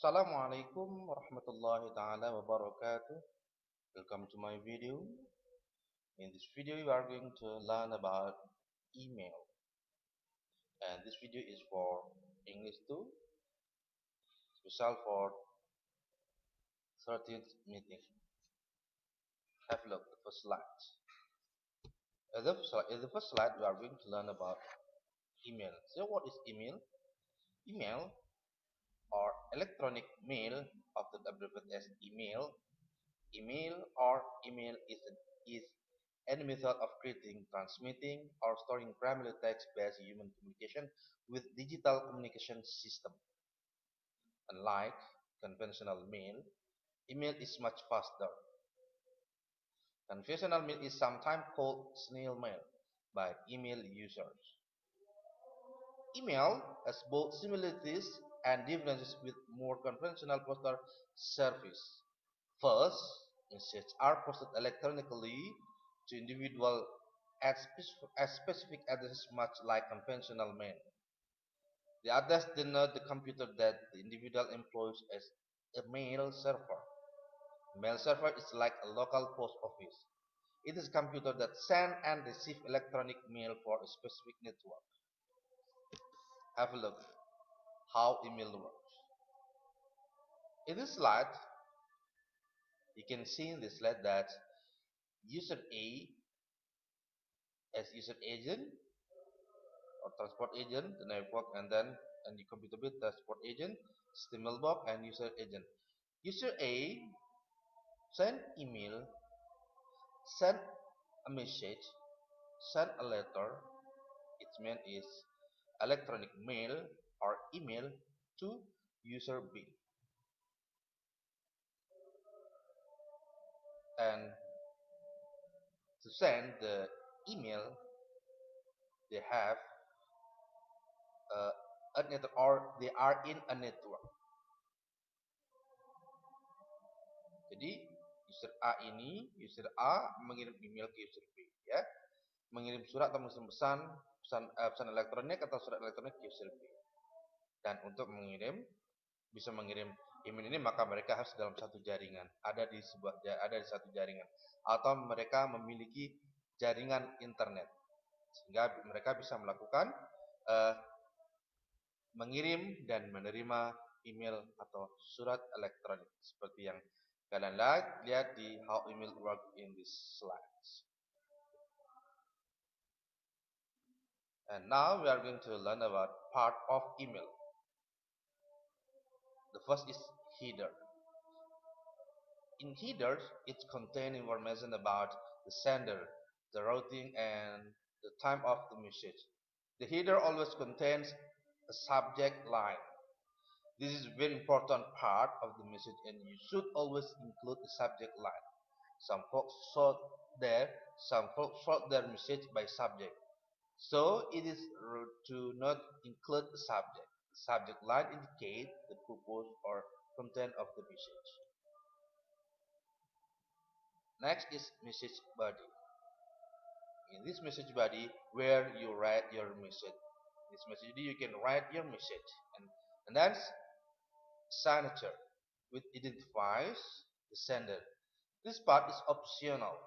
Assalamualaikum warahmatullahi ta'ala wabarakatuh. Welcome to my video. In this video you are going to learn about email, and this video is for English 2, special for 13th meeting. Have a look at the first slide. In the first slide we are going to learn about email. So what is email? Email or electronic mail, often abbreviated as email. Email is any method of creating, transmitting, or storing primarily text-based human communication with digital communication system. Unlike conventional mail, email is much faster. Conventional mail is sometimes called snail mail by email users. Email has both similarities and differences with more conventional postal service. First, messages are posted electronically to individuals at specific addresses, much like conventional mail. The address denotes the computer that the individual employs as a mail server. A mail server is like a local post office. It is a computer that sends and receives electronic mail for a specific network. Have a look how email works. In this slide, you can see in this slide that user A as user agent or transport agent, the network, and the computer bit transport agent, system mailbox, and user agent. User A send email, send a message, send a letter. Its mean is electronic mail or email to user B. And to send the email, they have a network, or they are in a network. Jadi user A mengirim email ke user B, ya, mengirim surat atau mengirim pesan elektronik atau surat elektronik ke user B. Dan untuk bisa mengirim email ini, maka mereka harus dalam satu jaringan, ada di satu jaringan, atau mereka memiliki jaringan internet, sehingga mereka bisa melakukan mengirim dan menerima email atau surat elektronik, seperti yang kalian lihat di how email work in this slides. And now we are going to learn about part of email. The first is header. In headers, it contains information about the sender, the routing, and the time of the message. The header always contains a subject line. This is a very important part of the message, and you should always include the subject line. Some folks sort their message by subject, so it is to not include the subject. The subject line indicates the purpose or content of the message. Next is message body. In this message body, where you write your message. In this message body, you can write your message, and that's signature, which identifies the sender. This part is optional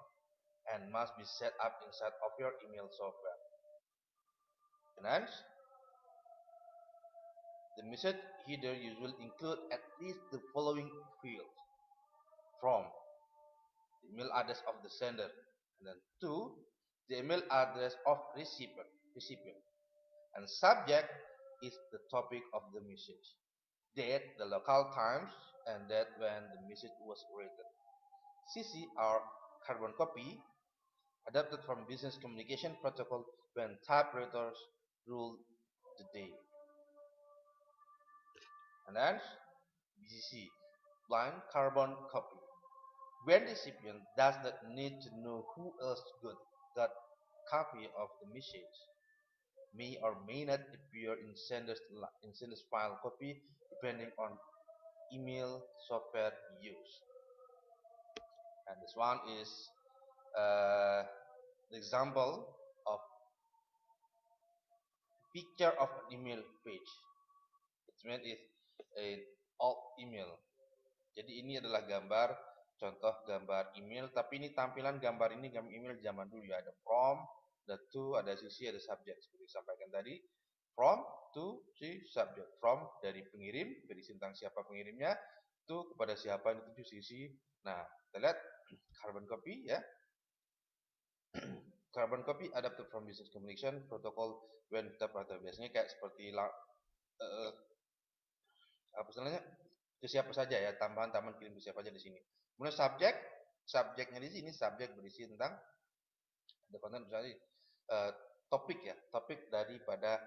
and must be set up inside of your email software. And hence, the message header usually include at least the following fields: from, the email address of the sender, and then to, the email address of recipient, and subject is the topic of the message, date, the local times, and that when the message was written. CC or carbon copy, adapted from business communication protocol when typewriters ruled the day. And then BCC, blind carbon copy, when the recipient does not need to know who else got that copy of the message, may or may not appear in sender's file copy depending on email software used. And this one is the example of picture of an email page. It means old email. Jadi ini adalah gambar, contoh gambar email, tapi ini tampilan gambar ini gambar email zaman dulu ya. Ada from, ada to, ada sisi, ada subject. Seperti disampaikan tadi, from, to, si, subject. From dari pengirim, berisi tentang siapa pengirimnya, to kepada siapa yang dituju sisi. Nah, kita lihat carbon copy ya. Carbon copy adapted from business communication protocol when kita perhatikan biasanya kayak seperti apa istilahnya, ke siapa saja ya, tambahan kirim ke siapa saja di sini. Kemudian subjeknya di sini subjek berisi tentang ada konten misalnya topik ya, topik daripada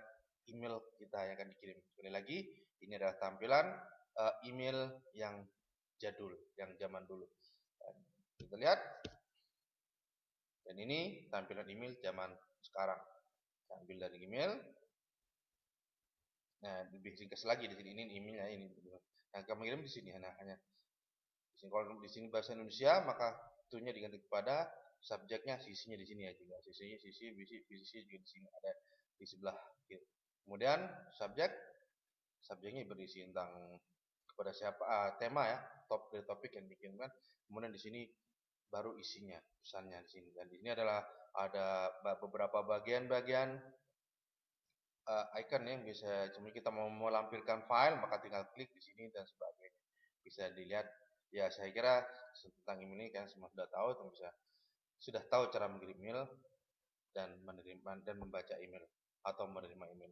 email kita yang akan dikirim. Sekali lagi, ini adalah tampilan email yang jadul, yang zaman dulu. Dan kita lihat, dan ini tampilan email zaman sekarang. Saya ambil dari email. Nah, lebih ringkas lagi di sini, ini emailnya ini. Nah, kamu kirim di sini hanya kalau di sini bahasa Indonesia maka to-nya diganti kepada subjeknya, sisinya di sini ya juga. Sisi juga di sini ada di sebelah kiri. Kemudian subjeknya berisi tentang kepada siapa, tema ya, topik yang dikirimkan. Kemudian di sini baru isinya, pesannya di sini. Dan di sini adalah ada beberapa bagian-bagian icon yang bisa, cuma kita mau melampirkan file maka tinggal klik di sini dan sebagainya. Bisa dilihat ya, saya kira tentang email ini kan semua sudah tahu, sudah tahu cara mengirim email dan menerima dan membaca email atau menerima email.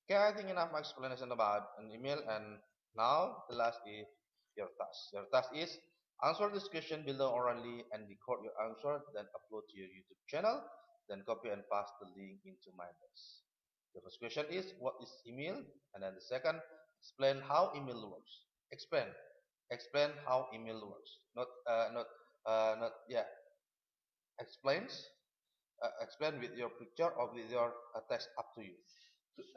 Okay, I think enough explanation about an email, and now the last is your task. Your task is answer this question below orally and record your answer, then upload to your YouTube channel, then copy and paste the link into my box. The first question is what is email, and then the second, explain how email works. Explain how email works. Not yeah. Explain with your picture or with your text, up to you.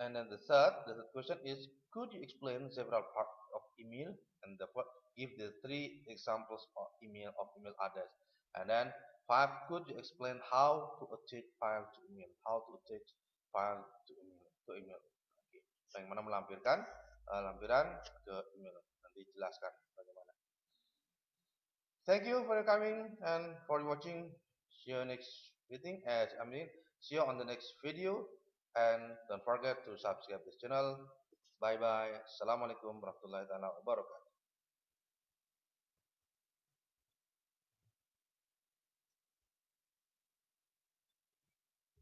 And then the third question is, could you explain several parts of email, and the fourth, give the three examples of email address. And then five, could you explain how to attach file to email, to email. Oke. Yang mana melampirkan lampiran ke email. Nanti jelaskan bagaimana. Thank you for coming and for watching. See you next meeting. See you on the next video. And don't forget to subscribe this channel. Bye bye. Assalamualaikum warahmatullahi wabarakatuh.